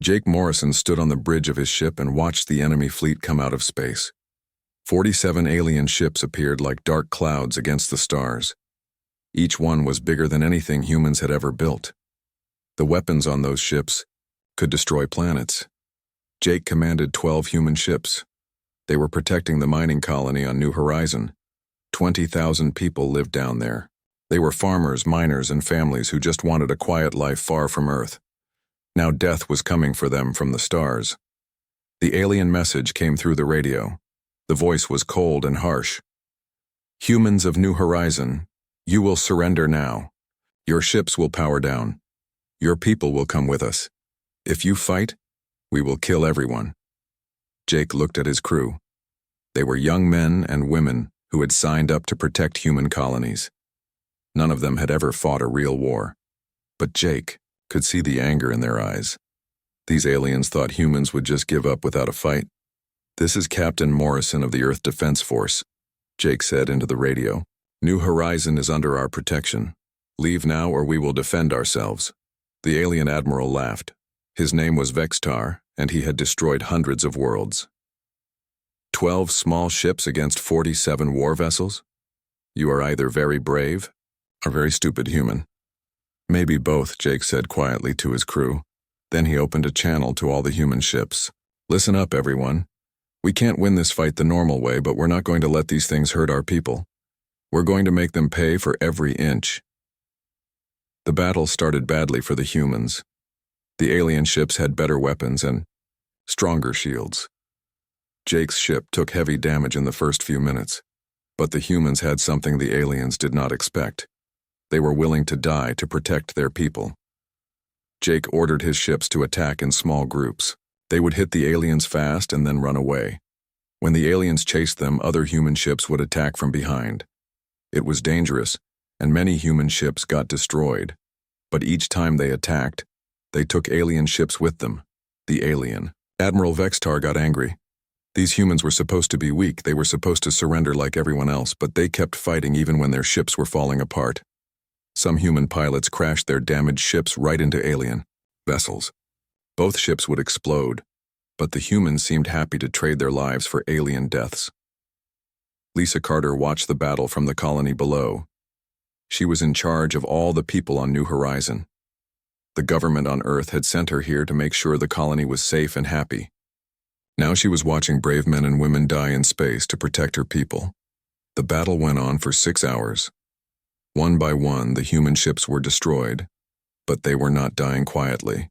Jake Morrison stood on the bridge of his ship and watched the enemy fleet come out of space. 47 alien ships appeared like dark clouds against the stars. Each one was bigger than anything humans had ever built. The weapons on those ships could destroy planets. Jake commanded 12 human ships. They were protecting the mining colony on New Horizon. 20,000 people lived down there. They were farmers, miners, and families who just wanted a quiet life far from Earth. Now death was coming for them from the stars. The alien message came through the radio. The voice was cold and harsh. Humans of New Horizon, you will surrender now. Your ships will power down. Your people will come with us. If you fight, we will kill everyone. Jake looked at his crew. They were young men and women who had signed up to protect human colonies. None of them had ever fought a real war. But Jake could see the anger in their eyes. These aliens thought humans would just give up without a fight. "This is Captain Morrison of the Earth Defense Force," Jake said into the radio. "New Horizon is under our protection. Leave now or we will defend ourselves." The alien admiral laughed. His name was Vextar, and he had destroyed hundreds of worlds. 12 small ships against 47 war vessels? You are either very brave or very stupid human. "Maybe both," Jake said quietly to his crew. Then he opened a channel to all the human ships. "Listen up, everyone. We can't win this fight the normal way, but we're not going to let these things hurt our people. We're going to make them pay for every inch." The battle started badly for the humans. The alien ships had better weapons and stronger shields. Jake's ship took heavy damage in the first few minutes, but the humans had something the aliens did not expect. They were willing to die to protect their people. Jake ordered his ships to attack in small groups. They would hit the aliens fast and then run away. When the aliens chased them, other human ships would attack from behind. It was dangerous, and many human ships got destroyed. But each time they attacked, they took alien ships with them. The alien Admiral Vextar got angry. These humans were supposed to be weak. They were supposed to surrender like everyone else, but they kept fighting even when their ships were falling apart. Some human pilots crashed their damaged ships right into alien vessels. Both ships would explode, but the humans seemed happy to trade their lives for alien deaths. Lisa Carter watched the battle from the colony below. She was in charge of all the people on New Horizon. The government on Earth had sent her here to make sure the colony was safe and happy. Now she was watching brave men and women die in space to protect her people. The battle went on for 6 hours. One by one, the human ships were destroyed, but they were not dying quietly.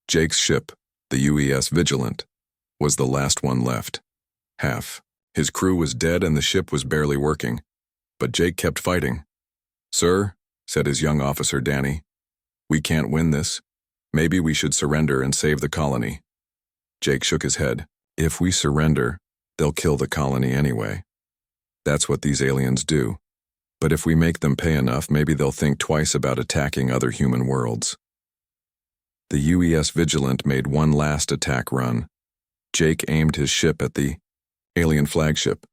Jake's ship, the UES Vigilant, was the last one left. Half. His crew was dead and the ship was barely working, but Jake kept fighting. "Sir," said his young officer Danny, "we can't win this. Maybe we should surrender and save the colony." Jake shook his head. "If we surrender, they'll kill the colony anyway. That's what these aliens do. But if we make them pay enough, maybe they'll think twice about attacking other human worlds." The UES Vigilant made one last attack run. Jake aimed his ship at the alien flagship.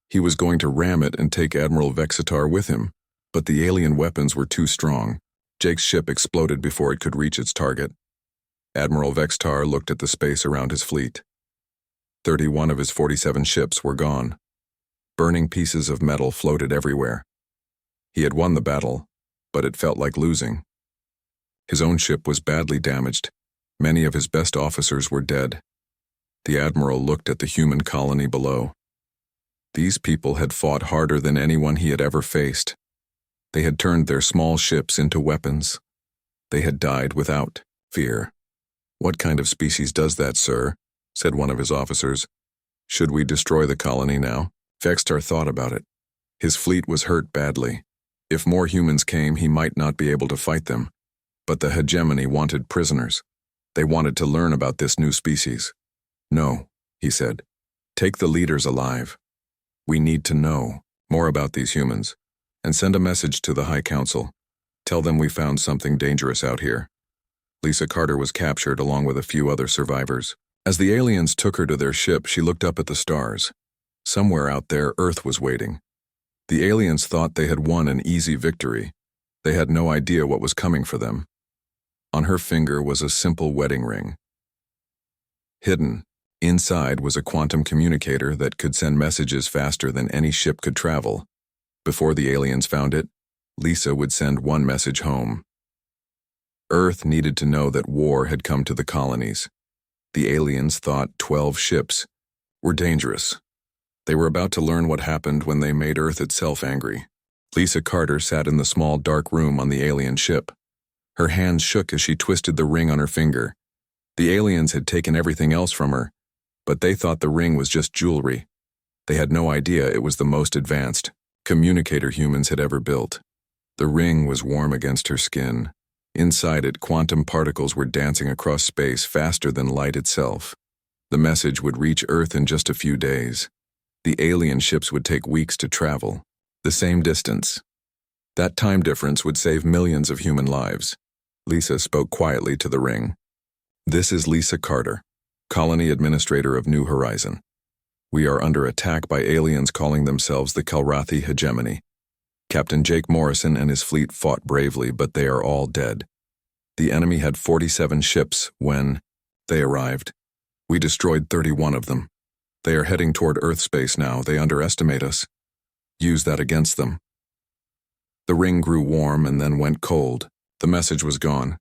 He was going to ram it and take Admiral Vextar with him, but the alien weapons were too strong. Jake's ship exploded before it could reach its target. Admiral Vextar looked at the space around his fleet. 31 of his 47 ships were gone. Burning pieces of metal floated everywhere. He had won the battle, but it felt like losing. His own ship was badly damaged. Many of his best officers were dead. The admiral looked at the human colony below. These people had fought harder than anyone he had ever faced. They had turned their small ships into weapons. They had died without fear. "What kind of species does that, sir?" said one of his officers. "Should we destroy the colony now?" Vextar thought about it. His fleet was hurt badly. If more humans came, he might not be able to fight them. But the hegemony wanted prisoners. They wanted to learn about this new species. "No," he said. "Take the leaders alive. We need to know more about these humans, and send a message to the High Council. Tell them we found something dangerous out here." Lisa Carter was captured along with a few other survivors. As the aliens took her to their ship, she looked up at the stars. Somewhere out there, Earth was waiting. The aliens thought they had won an easy victory. They had no idea what was coming for them. On her finger was a simple wedding ring. Hidden, inside was a quantum communicator that could send messages faster than any ship could travel. Before the aliens found it, Lisa would send one message home. Earth needed to know that war had come to the colonies. The aliens thought 12 ships were dangerous. They were about to learn what happened when they made Earth itself angry. Lisa Carter sat in the small dark room on the alien ship. Her hands shook as she twisted the ring on her finger. The aliens had taken everything else from her, but they thought the ring was just jewelry. They had no idea it was the most advanced communicator humans had ever built. The ring was warm against her skin. Inside it, quantum particles were dancing across space faster than light itself. The message would reach Earth in just a few days. The alien ships would take weeks to travel. The same distance. That time difference would save millions of human lives. Lisa spoke quietly to the ring. "This is Lisa Carter, Colony Administrator of New Horizon. We are under attack by aliens calling themselves the Kalrathi Hegemony. Captain Jake Morrison and his fleet fought bravely, but they are all dead. The enemy had 47 ships when they arrived. We destroyed 31 of them. They are heading toward Earth space now. They underestimate us. Use that against them." The ring grew warm and then went cold. The message was gone,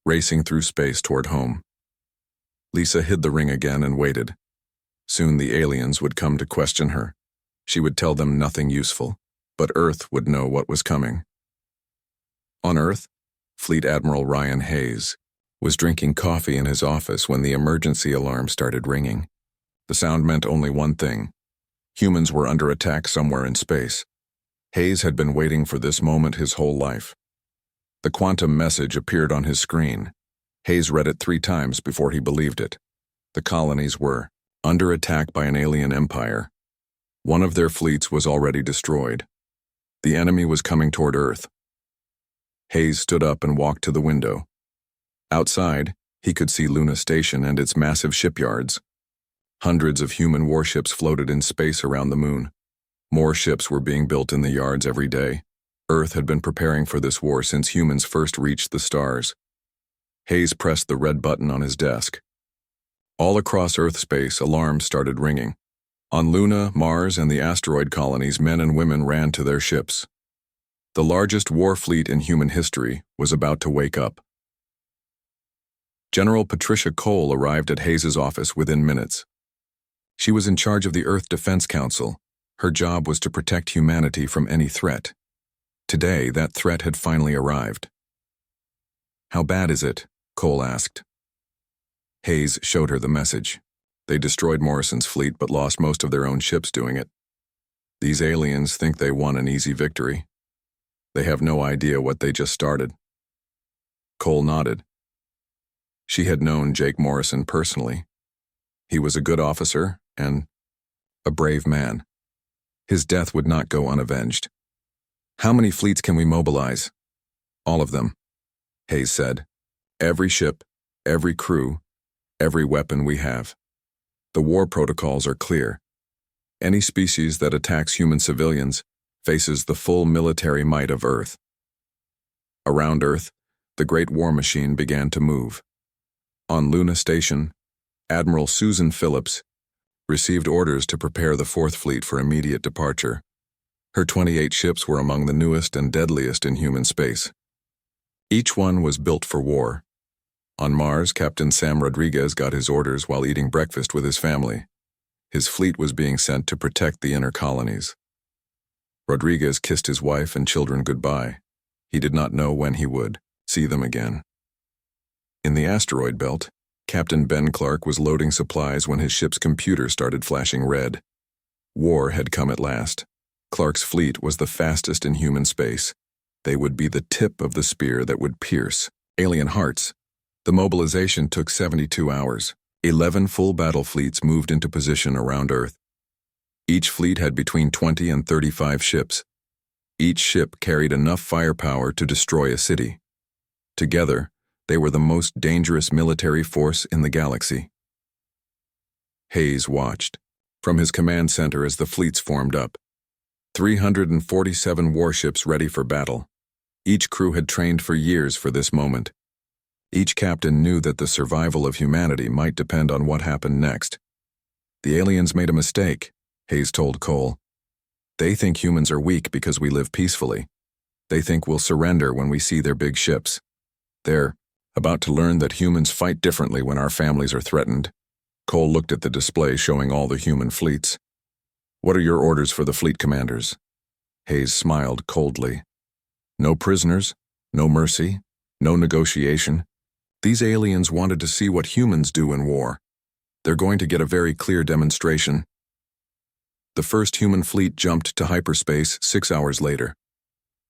racing through space toward home. Lisa hid the ring again and waited. Soon the aliens would come to question her. She would tell them nothing useful, but Earth would know what was coming. On Earth, Fleet Admiral Ryan Hayes was drinking coffee in his office when the emergency alarm started ringing. The sound meant only one thing. Humans were under attack somewhere in space. Hayes had been waiting for this moment his whole life. The quantum message appeared on his screen. Hayes read it 3 times before he believed it. The colonies were under attack by an alien empire. One of their fleets was already destroyed. The enemy was coming toward Earth. Hayes stood up and walked to the window. Outside, he could see Luna Station and its massive shipyards. Hundreds of human warships floated in space around the moon. More ships were being built in the yards every day. Earth had been preparing for this war since humans first reached the stars. Hayes pressed the red button on his desk. All across Earth space, alarms started ringing. On Luna, Mars, and the asteroid colonies, men and women ran to their ships. The largest war fleet in human history was about to wake up. General Patricia Cole arrived at Hayes' office within minutes. She was in charge of the Earth Defense Council. Her job was to protect humanity from any threat. Today, that threat had finally arrived. "How bad is it?" Cole asked. Hayes showed her the message. They destroyed Morrison's fleet but lost most of their own ships doing it. These aliens think they won an easy victory. They have no idea what they just started. Cole nodded. She had known Jake Morrison personally. He was a good officer and a brave man. His death would not go unavenged. "How many fleets can we mobilize?" "All of them," Hayes said. "Every ship, every crew, every weapon we have. The war protocols are clear. Any species that attacks human civilians faces the full military might of Earth." Around Earth, the great war machine began to move. On Luna Station, Admiral Susan Phillips received orders to prepare the 4th Fleet for immediate departure. Her 28 ships were among the newest and deadliest in human space. Each one was built for war. On Mars, Captain Sam Rodriguez got his orders while eating breakfast with his family. His fleet was being sent to protect the inner colonies. Rodriguez kissed his wife and children goodbye. He did not know when he would see them again. In the asteroid belt, Captain Ben Clark was loading supplies when his ship's computer started flashing red. War had come at last. Clark's fleet was the fastest in human space. They would be the tip of the spear that would pierce alien hearts. The mobilization took 72 hours. 11 full battle fleets moved into position around Earth. Each fleet had between 20 and 35 ships. Each ship carried enough firepower to destroy a city. Together, they were the most dangerous military force in the galaxy. Hayes watched from his command center as the fleets formed up. 347 warships ready for battle. Each crew had trained for years for this moment. Each captain knew that the survival of humanity might depend on what happened next. The aliens made a mistake, Hayes told Cole. They think humans are weak because we live peacefully. They think we'll surrender when we see their big ships. They're about to learn that humans fight differently when our families are threatened. Cole looked at the display showing all the human fleets. What are your orders for the fleet commanders? Hayes smiled coldly. No prisoners, no mercy, no negotiation. These aliens wanted to see what humans do in war. They're going to get a very clear demonstration. The first human fleet jumped to hyperspace 6 hours later.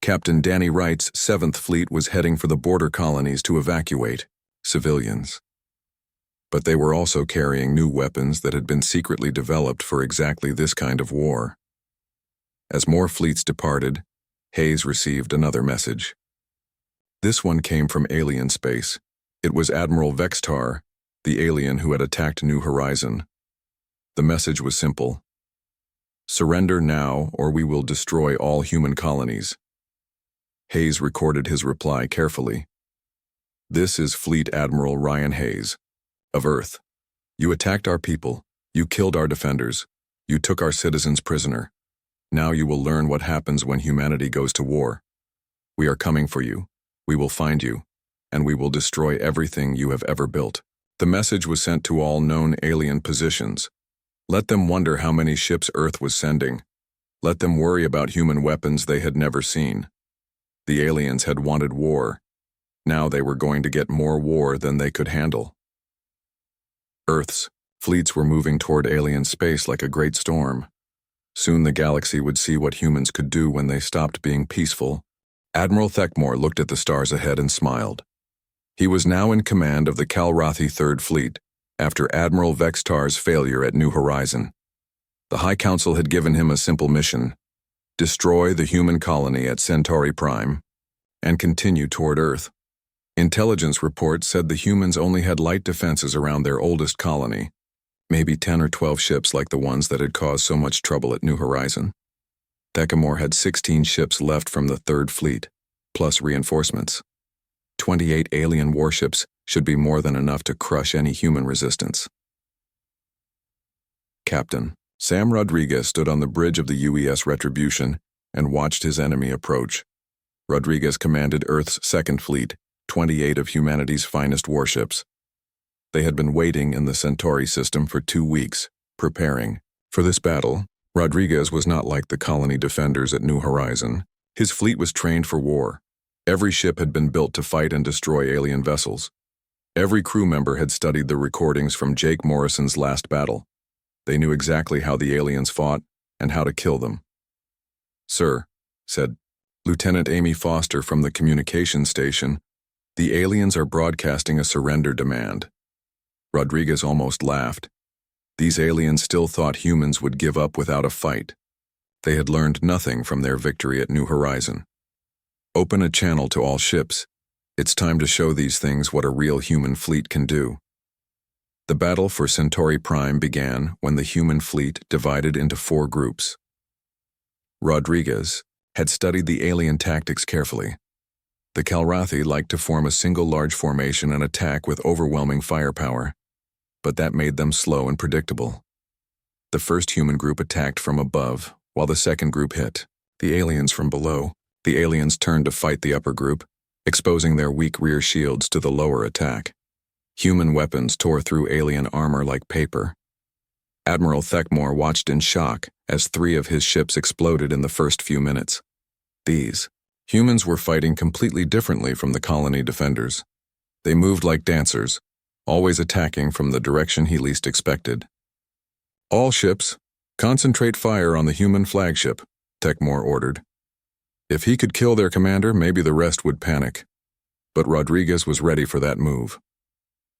Captain Danny Wright's 7th Fleet was heading for the border colonies to evacuate civilians. But they were also carrying new weapons that had been secretly developed for exactly this kind of war. As more fleets departed, Hayes received another message. This one came from alien space. It was Admiral Vextar, the alien who had attacked New Horizon. The message was simple. Surrender now, or we will destroy all human colonies. Hayes recorded his reply carefully. This is Fleet Admiral Ryan Hayes, of Earth. You attacked our people. You killed our defenders. You took our citizens prisoner. Now you will learn what happens when humanity goes to war. We are coming for you. We will find you. And we will destroy everything you have ever built. The message was sent to all known alien positions. Let them wonder how many ships Earth was sending. Let them worry about human weapons they had never seen. The aliens had wanted war. Now they were going to get more war than they could handle. Earth's fleets were moving toward alien space like a great storm. Soon the galaxy would see what humans could do when they stopped being peaceful. Admiral Thekmore looked at the stars ahead and smiled. He was now in command of the Kalrathi 3rd Fleet, after Admiral Vextar's failure at New Horizon. The High Council had given him a simple mission: destroy the human colony at Centauri Prime, and continue toward Earth. Intelligence reports said the humans only had light defenses around their oldest colony, maybe 10 or 12 ships like the ones that had caused so much trouble at New Horizon. Thekmore had 16 ships left from the 3rd Fleet, plus reinforcements. 28 alien warships should be more than enough to crush any human resistance. Captain Sam Rodriguez stood on the bridge of the UES Retribution and watched his enemy approach. Rodriguez commanded Earth's 2nd Fleet, 28 of humanity's finest warships. They had been waiting in the Centauri system for 2 weeks, preparing. For this battle, Rodriguez was not like the colony defenders at New Horizon. His fleet was trained for war. Every ship had been built to fight and destroy alien vessels. Every crew member had studied the recordings from Jake Morrison's last battle. They knew exactly how the aliens fought and how to kill them. "Sir," said Lieutenant Amy Foster from the communications station, "the aliens are broadcasting a surrender demand." Rodriguez almost laughed. These aliens still thought humans would give up without a fight. They had learned nothing from their victory at New Horizon. "Open a channel to all ships. It's time to show these things what a real human fleet can do." The battle for Centauri Prime began when the human fleet divided into 4 groups. Rodriguez had studied the alien tactics carefully. The Kalrathi liked to form a single large formation and attack with overwhelming firepower, but that made them slow and predictable. The first human group attacked from above, while the second group hit the aliens from below. The aliens turned to fight the upper group, exposing their weak rear shields to the lower attack. Human weapons tore through alien armor like paper. Admiral Thekmore watched in shock as 3 of his ships exploded in the first few minutes. These humans were fighting completely differently from the colony defenders. They moved like dancers, always attacking from the direction he least expected. "All ships, concentrate fire on the human flagship," Thekmore ordered. If he could kill their commander, maybe the rest would panic. But Rodriguez was ready for that move.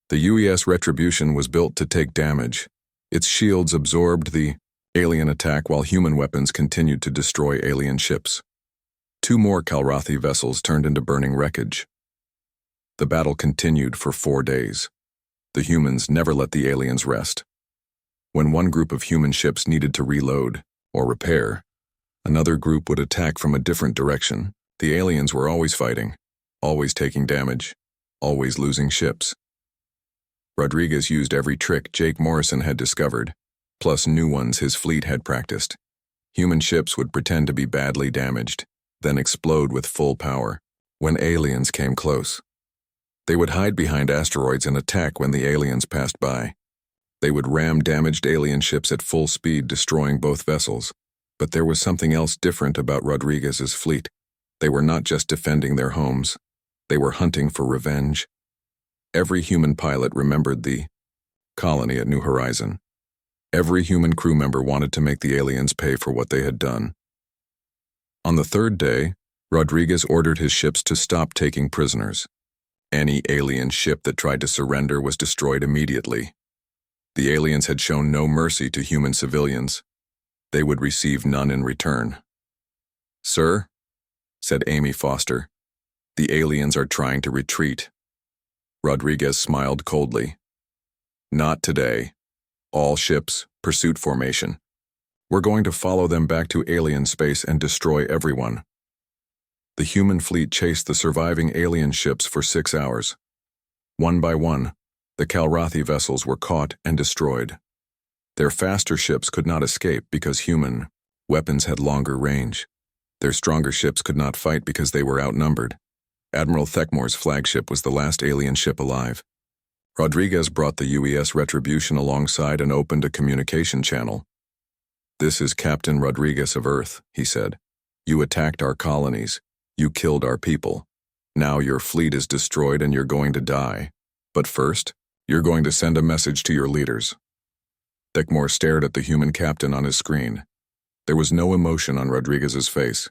The UES Retribution was built to take damage. Its shields absorbed the alien attack while human weapons continued to destroy alien ships. 2 more Kalrathi vessels turned into burning wreckage. The battle continued for 4 days. The humans never let the aliens rest. When one group of human ships needed to reload or repair, another group would attack from a different direction. The aliens were always fighting, always taking damage, always losing ships. Rodriguez used every trick Jake Morrison had discovered, plus new ones his fleet had practiced. Human ships would pretend to be badly damaged, then explode with full power when aliens came close. They would hide behind asteroids and attack when the aliens passed by. They would ram damaged alien ships at full speed, destroying both vessels. But there was something else different about Rodriguez's fleet. They were not just defending their homes. They were hunting for revenge. Every human pilot remembered the colony at New Horizon. Every human crew member wanted to make the aliens pay for what they had done. On the third day, Rodriguez ordered his ships to stop taking prisoners. Any alien ship that tried to surrender was destroyed immediately. The aliens had shown no mercy to human civilians. They would receive none in return. "Sir," said Amy Foster, "the aliens are trying to retreat." Rodriguez smiled coldly. "Not today. All ships, pursuit formation. We're going to follow them back to alien space and destroy everyone." The human fleet chased the surviving alien ships for 6 hours. One by one, the Calrathi vessels were caught and destroyed. Their faster ships could not escape because human weapons had longer range. Their stronger ships could not fight because they were outnumbered. Admiral Thekmore's flagship was the last alien ship alive. Rodriguez brought the UES Retribution alongside and opened a communication channel. "This is Captain Rodriguez of Earth," he said. "You attacked our colonies. You killed our people. Now your fleet is destroyed and you're going to die. But first, you're going to send a message to your leaders." Thekmore stared at the human captain on his screen. There was no emotion on Rodriguez's face.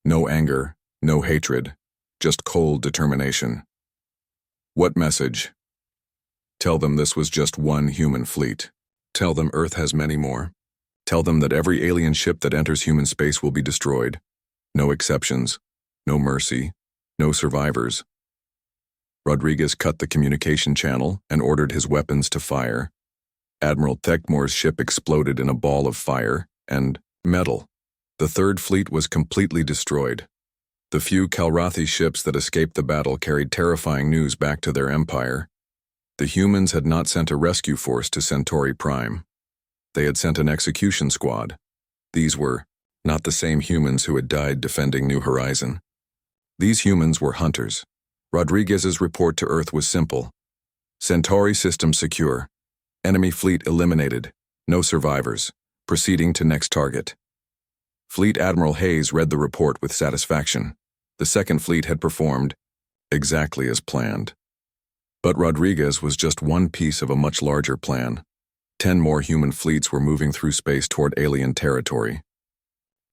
No anger, no hatred, just cold determination. "What message?" "Tell them this was just one human fleet. Tell them Earth has many more. Tell them that every alien ship that enters human space will be destroyed. No exceptions, no mercy, no survivors." Rodriguez cut the communication channel and ordered his weapons to fire. Admiral Thekmore's ship exploded in a ball of fire and metal. The third fleet was completely destroyed. The few Calrathi ships that escaped the battle carried terrifying news back to their empire. The humans had not sent a rescue force to Centauri Prime. They had sent an execution squad. These were not the same humans who had died defending New Horizon. These humans were hunters. Rodriguez's report to Earth was simple. "Centauri system secure. Enemy fleet eliminated. No survivors. Proceeding to next target." Fleet Admiral Hayes read the report with satisfaction. The second fleet had performed exactly as planned. But Rodriguez was just one piece of a much larger plan. 10 more human fleets were moving through space toward alien territory.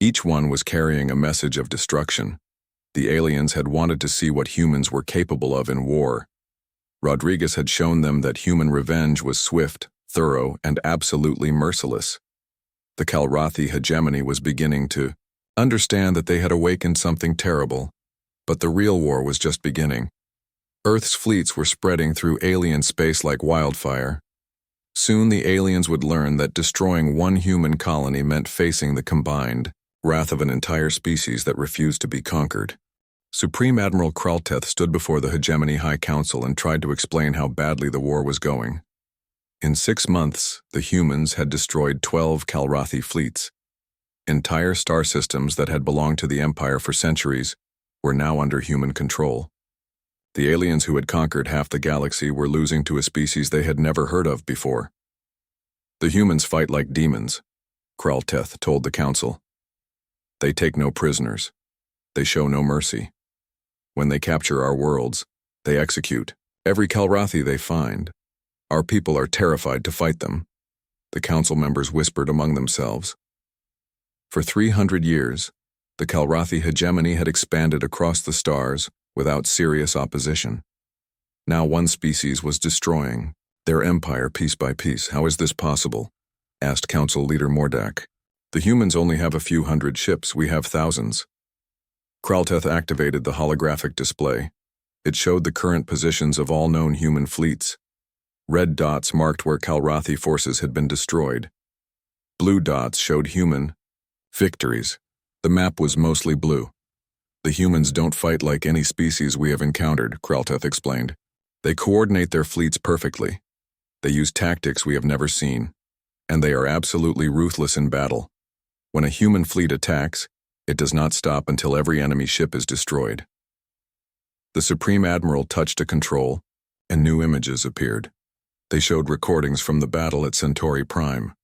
Each one was carrying a message of destruction. The aliens had wanted to see what humans were capable of in war. Rodriguez had shown them that human revenge was swift, thorough, and absolutely merciless. The Calrathi hegemony was beginning to understand that they had awakened something terrible, but the real war was just beginning. Earth's fleets were spreading through alien space like wildfire. Soon the aliens would learn that destroying one human colony meant facing the combined wrath of an entire species that refused to be conquered. Supreme Admiral Kralteth stood before the Hegemony High Council and tried to explain how badly the war was going. In 6 months, the humans had destroyed 12 Calrathi fleets. Entire star systems that had belonged to the Empire for centuries were now under human control. The aliens who had conquered half the galaxy were losing to a species they had never heard of before. "The humans fight like demons," Kralteth told the council. "They take no prisoners. They show no mercy. When they capture our worlds, they execute every Calrathi they find. Our people are terrified to fight them." The council members whispered among themselves. For 300 years, the Calrathi hegemony had expanded across the stars without serious opposition. Now one species was destroying their empire piece by piece. "How is this possible?" asked Council Leader Mordak. "The humans only have a few hundred ships, we have thousands." Kralteth activated the holographic display. It showed the current positions of all known human fleets. Red dots marked where Calrathi forces had been destroyed. Blue dots showed human victories. The map was mostly blue. "The humans don't fight like any species we have encountered," Kralteth explained. They coordinate their fleets perfectly. They use tactics we have never seen, and they are absolutely ruthless in battle. When a human fleet attacks, it does not stop until every enemy ship is destroyed. The Supreme Admiral touched a control, and new images appeared. They showed recordings from the battle at Centauri Prime.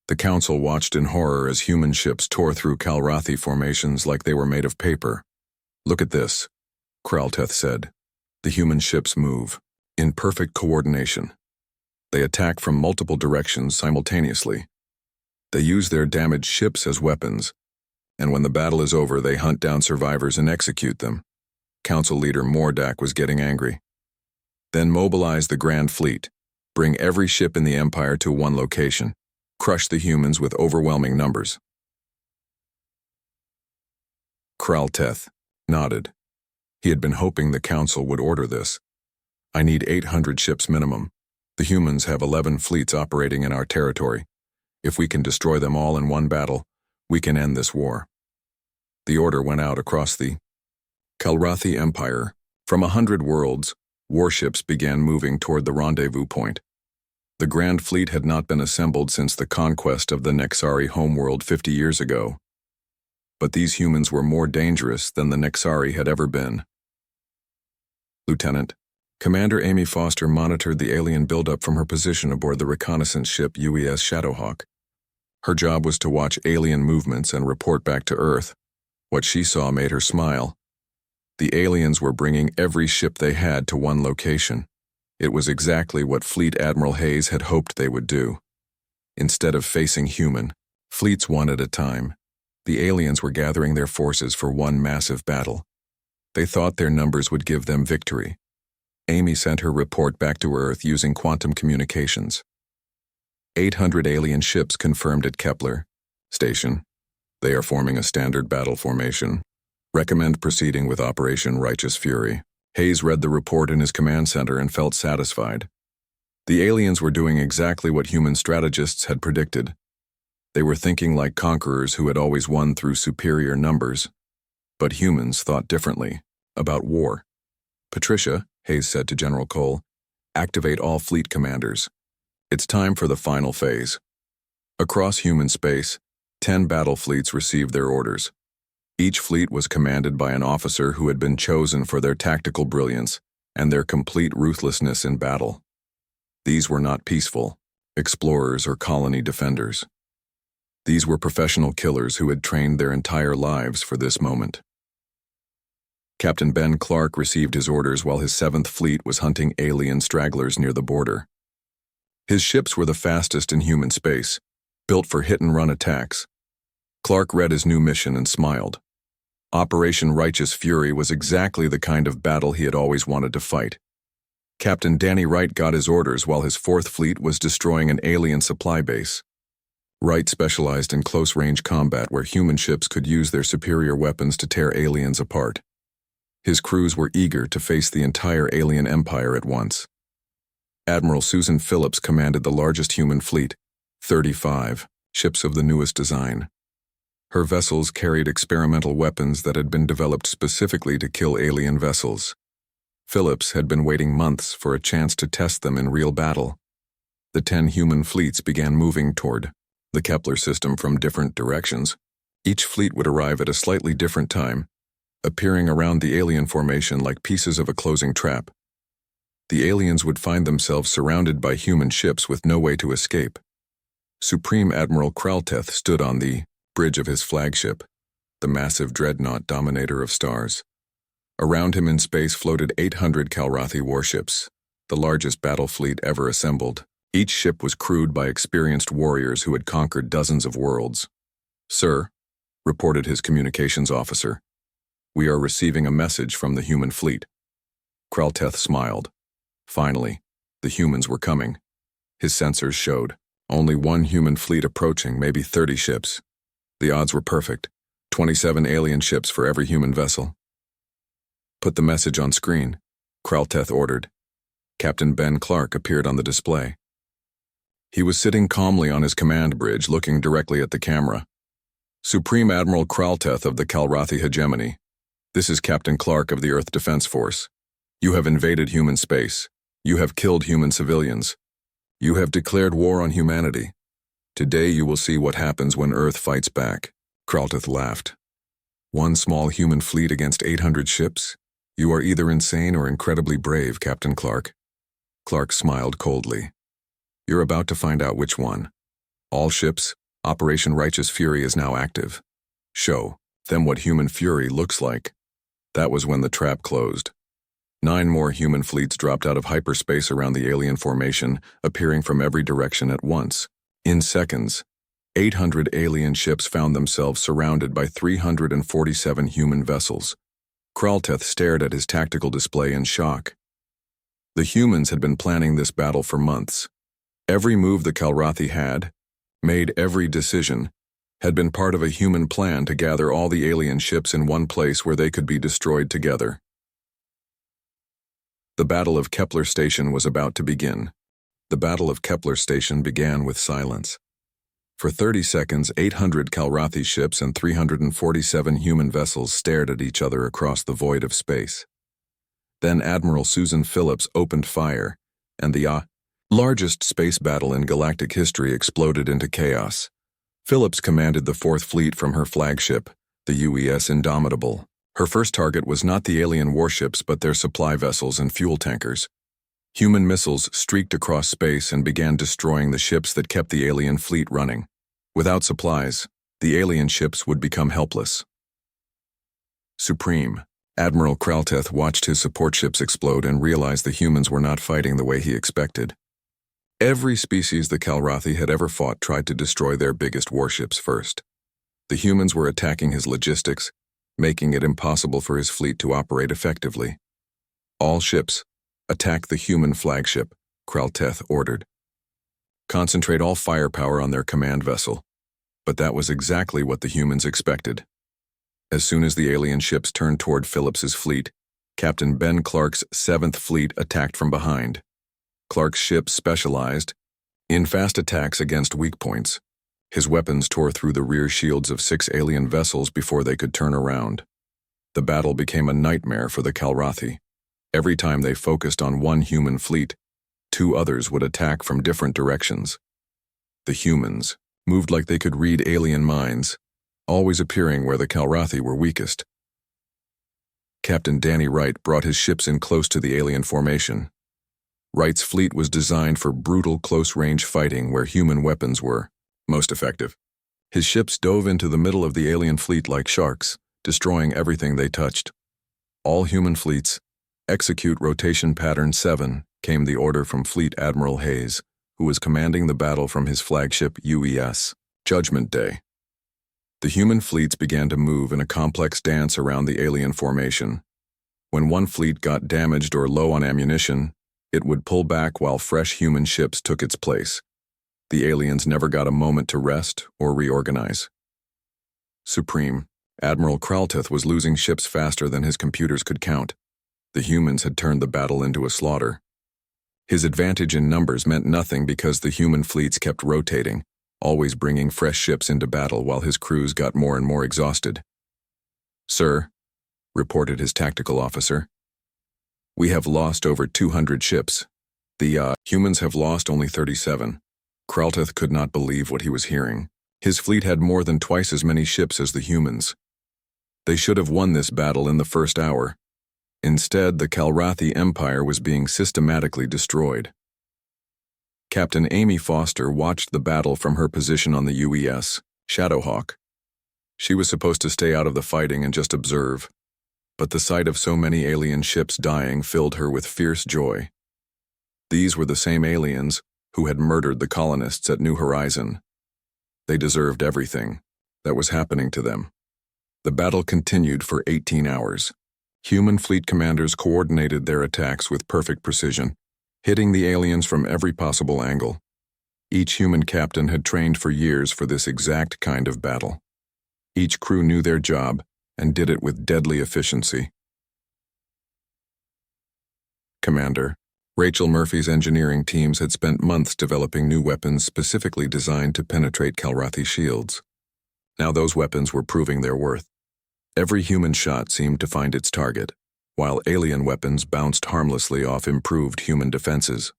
The Council watched in horror as human ships tore through Kalrathi formations like they were made of paper. "Look at this," Kralteth said. "The human ships move, in perfect coordination. They attack from multiple directions simultaneously. They use their damaged ships as weapons, and when the battle is over, they hunt down survivors and execute them." Council leader Mordak was getting angry. "Then mobilize the Grand Fleet. Bring every ship in the Empire to one location. Crush the humans with overwhelming numbers." Kralteth nodded. He had been hoping the Council would order this. "I need 800 ships minimum. The humans have 11 fleets operating in our territory. If we can destroy them all in one battle, we can end this war." The order went out across the Kalrathi Empire. From 100 worlds, warships began moving toward the rendezvous point. The Grand Fleet had not been assembled since the conquest of the Nexari homeworld 50 years ago. But these humans were more dangerous than the Nexari had ever been. Lieutenant, Commander Amy Foster monitored the alien buildup from her position aboard the reconnaissance ship UES Shadowhawk. Her job was to watch alien movements and report back to Earth. What she saw made her smile. The aliens were bringing every ship they had to one location. It was exactly what Fleet Admiral Hayes had hoped they would do. Instead of facing human fleets one at a time, the aliens were gathering their forces for one massive battle. They thought their numbers would give them victory. Amy sent her report back to Earth using quantum communications. 800 alien ships confirmed at Kepler Station. They are forming a standard battle formation. Recommend proceeding with Operation Righteous Fury. Hayes read the report in his command center and felt satisfied. The aliens were doing exactly what human strategists had predicted. They were thinking like conquerors who had always won through superior numbers. But humans thought differently about war. "Patricia," Hayes said to General Cole, "activate all fleet commanders. It's time for the final phase." Across human space, 10 battle fleets received their orders. Each fleet was commanded by an officer who had been chosen for their tactical brilliance and their complete ruthlessness in battle. These were not peaceful explorers or colony defenders. These were professional killers who had trained their entire lives for this moment. Captain Ben Clark received his orders while his 7th Fleet was hunting alien stragglers near the border. His ships were the fastest in human space, built for hit-and-run attacks. Clark read his new mission and smiled. Operation Righteous Fury was exactly the kind of battle he had always wanted to fight. Captain Danny Wright got his orders while his 4th Fleet was destroying an alien supply base. Wright specialized in close-range combat where human ships could use their superior weapons to tear aliens apart. His crews were eager to face the entire alien empire at once. Admiral Susan Phillips commanded the largest human fleet, 35 ships of the newest design. Her vessels carried experimental weapons that had been developed specifically to kill alien vessels. Phillips had been waiting months for a chance to test them in real battle. The 10 human fleets began moving toward the Kepler system from different directions. Each fleet would arrive at a slightly different time, appearing around the alien formation like pieces of a closing trap. The aliens would find themselves surrounded by human ships with no way to escape. Supreme Admiral Kralteth stood on the bridge of his flagship, the massive dreadnought Dominator of Stars. Around him in space floated 800 Kalrathi warships, the largest battle fleet ever assembled. Each ship was crewed by experienced warriors who had conquered dozens of worlds. "Sir," reported his communications officer, "we are receiving a message from the human fleet." Kralteth smiled. Finally, the humans were coming. His sensors showed only one human fleet approaching, maybe 30 ships. The odds were perfect, 27 alien ships for every human vessel. "Put the message on screen," Kralteth ordered. Captain Ben Clark appeared on the display. He was sitting calmly on his command bridge, looking directly at the camera. "Supreme Admiral Kralteth of the Kalrathi Hegemony. This is Captain Clark of the Earth Defense Force. You have invaded human space. You have killed human civilians. You have declared war on humanity. Today you will see what happens when Earth fights back." Kralteth laughed. "One small human fleet against 800 ships? You are either insane or incredibly brave, Captain Clark." Clark smiled coldly. "You're about to find out which one. All ships, Operation Righteous Fury is now active. Show them what human fury looks like." That was when the trap closed. 9 more human fleets dropped out of hyperspace around the alien formation, appearing from every direction at once. In seconds, 800 alien ships found themselves surrounded by 347 human vessels. Kralteth stared at his tactical display in shock. The humans had been planning this battle for months. Every move the Kalrathi had made, every decision, had been part of a human plan to gather all the alien ships in one place where they could be destroyed together. The Battle of Kepler Station was about to begin. The Battle of Kepler Station began with silence. For 30 seconds, 800 Kalrathi ships and 347 human vessels stared at each other across the void of space. Then Admiral Susan Phillips opened fire, and the largest space battle in galactic history exploded into chaos. Phillips commanded the 4th Fleet from her flagship, the UES Indomitable. Her first target was not the alien warships but their supply vessels and fuel tankers. Human missiles streaked across space and began destroying the ships that kept the alien fleet running. Without supplies, the alien ships would become helpless. Supreme. Admiral Kralteth watched his support ships explode and realized the humans were not fighting the way he expected. Every species the Kalrathi had ever fought tried to destroy their biggest warships first. The humans were attacking his logistics, making it impossible for his fleet to operate effectively. "All ships, attack the human flagship," Kralteth ordered. "Concentrate all firepower on their command vessel." But that was exactly what the humans expected. As soon as the alien ships turned toward Phillips's fleet, Captain Ben Clark's 7th Fleet attacked from behind. Clark's ships specialized in fast attacks against weak points. His weapons tore through the rear shields of 6 alien vessels before they could turn around. The battle became a nightmare for the Kalrathi. Every time they focused on one human fleet, 2 others would attack from different directions. The humans moved like they could read alien minds, always appearing where the Kalrathi were weakest. Captain Danny Wright brought his ships in close to the alien formation. Wright's fleet was designed for brutal close-range fighting where human weapons were most effective. His ships dove into the middle of the alien fleet like sharks, destroying everything they touched. "All human fleets, execute rotation pattern 7, came the order from Fleet Admiral Hayes, who was commanding the battle from his flagship UES, Judgment Day. The human fleets began to move in a complex dance around the alien formation. When one fleet got damaged or low on ammunition, it would pull back while fresh human ships took its place. The aliens never got a moment to rest or reorganize. Supreme. Admiral Kralteth was losing ships faster than his computers could count. The humans had turned the battle into a slaughter. His advantage in numbers meant nothing because the human fleets kept rotating, always bringing fresh ships into battle while his crews got more and more exhausted. "Sir," reported his tactical officer, "we have lost over 200 ships. The humans have lost only 37. Kralteth could not believe what he was hearing. His fleet had more than twice as many ships as the humans. They should have won this battle in the first hour. Instead, the Kalrathi Empire was being systematically destroyed. Captain Amy Foster watched the battle from her position on the UES, Shadowhawk. She was supposed to stay out of the fighting and just observe, but the sight of so many alien ships dying filled her with fierce joy. These were the same aliens who had murdered the colonists at New Horizon. They deserved everything that was happening to them. The battle continued for 18 hours. Human fleet commanders coordinated their attacks with perfect precision, hitting the aliens from every possible angle. Each human captain had trained for years for this exact kind of battle. Each crew knew their job and did it with deadly efficiency. Commander, Rachel Murphy's engineering teams had spent months developing new weapons specifically designed to penetrate Kalrathi shields. Now those weapons were proving their worth. Every human shot seemed to find its target. while alien weapons bounced harmlessly off improved human defenses.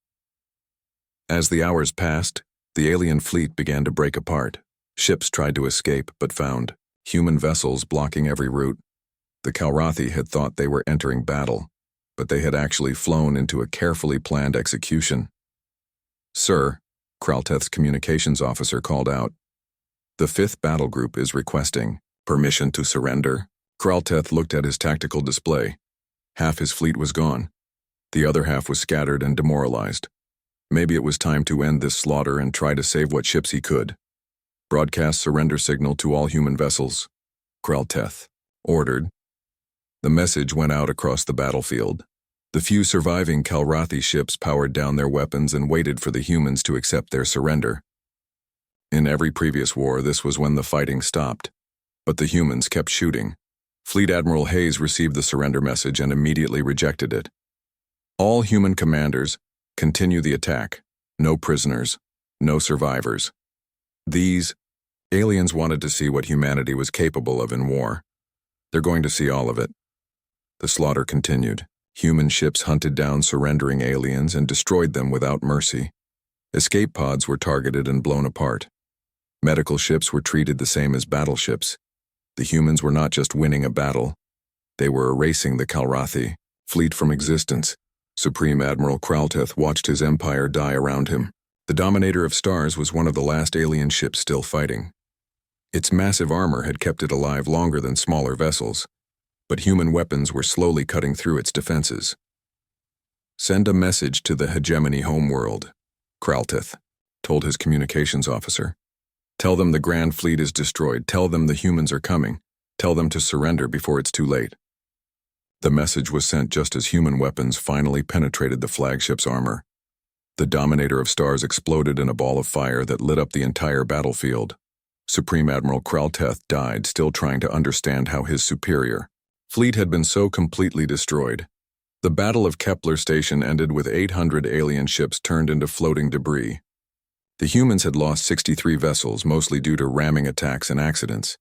As the hours passed, the alien fleet began to break apart. Ships tried to escape but found human vessels blocking every route. The Kalrathi had thought they were entering battle, but they had actually flown into a carefully planned execution. "Sir," Kralteth's communications officer called out, "the 5th Battle Group is requesting permission to surrender." Kralteth looked at his tactical display. Half his fleet was gone. The other half was scattered and demoralized. Maybe it was time to end this slaughter and try to save what ships he could. "Broadcast surrender signal to all human vessels," Kralteth ordered. The message went out across the battlefield. The few surviving Kalrathi ships powered down their weapons and waited for the humans to accept their surrender. In every previous war, this was when the fighting stopped. But the humans kept shooting. Fleet Admiral Hayes received the surrender message and immediately rejected it. "All human commanders, continue the attack. No prisoners, no survivors." These aliens wanted to see what humanity was capable of in war. They're going to see all of it. The slaughter continued. Human ships hunted down surrendering aliens and destroyed them without mercy. Escape pods were targeted and blown apart. Medical ships were treated the same as battleships. The humans were not just winning a battle, they were erasing the Kalrathi fleet from existence. Supreme Admiral Kralteth watched his empire die around him. The Dominator of Stars was one of the last alien ships still fighting. Its massive armor had kept it alive longer than smaller vessels, but human weapons were slowly cutting through its defenses. "Send a message to the hegemony homeworld," Kralteth told his communications officer. "Tell them the Grand Fleet is destroyed. Tell them the humans are coming. Tell them to surrender before it's too late." The message was sent just as human weapons finally penetrated the flagship's armor. The Dominator of Stars exploded in a ball of fire that lit up the entire battlefield. Supreme Admiral Kralteth died, still trying to understand how his superior fleet had been so completely destroyed. The Battle of Kepler Station ended with 800 alien ships turned into floating debris. The humans had lost 63 vessels, mostly due to ramming attacks and accidents.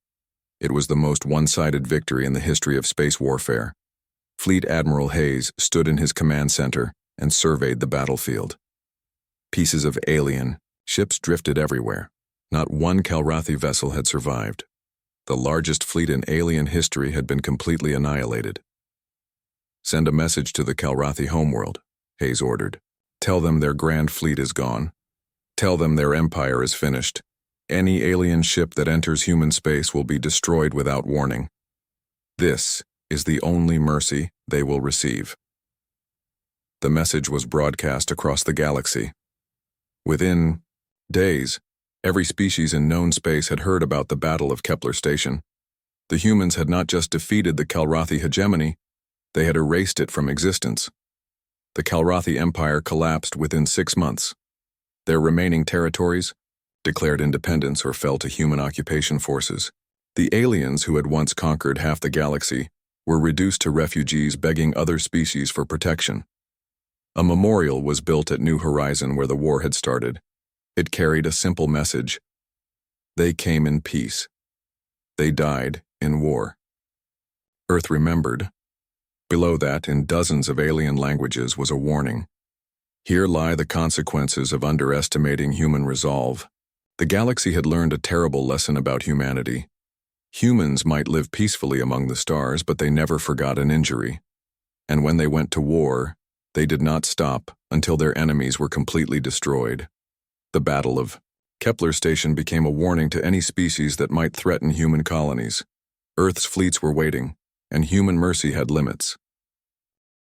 It was the most one-sided victory in the history of space warfare. Fleet Admiral Hayes stood in his command center and surveyed the battlefield. Pieces of alien ships drifted everywhere. Not one Kalrathi vessel had survived. The largest fleet in alien history had been completely annihilated. "Send a message to the Kalrathi homeworld," Hayes ordered. "Tell them their grand fleet is gone. Tell them their empire is finished. Any alien ship that enters human space will be destroyed without warning. This is the only mercy they will receive." The message was broadcast across the galaxy. Within days, every species in known space had heard about the Battle of Kepler Station. The humans had not just defeated the Kalrathi hegemony, they had erased it from existence. The Kalrathi Empire collapsed within 6 months. Their remaining territories declared independence or fell to human occupation forces. The aliens who had once conquered half the galaxy were reduced to refugees begging other species for protection. A memorial was built at New Horizon where the war had started. It carried a simple message. They came in peace. They died in war. Earth remembered. Below that, in dozens of alien languages, was a warning. Here lie the consequences of underestimating human resolve. The galaxy had learned a terrible lesson about humanity. Humans might live peacefully among the stars, but they never forgot an injury. And when they went to war, they did not stop until their enemies were completely destroyed. The Battle of Kepler Station became a warning to any species that might threaten human colonies. Earth's fleets were waiting, and human mercy had limits.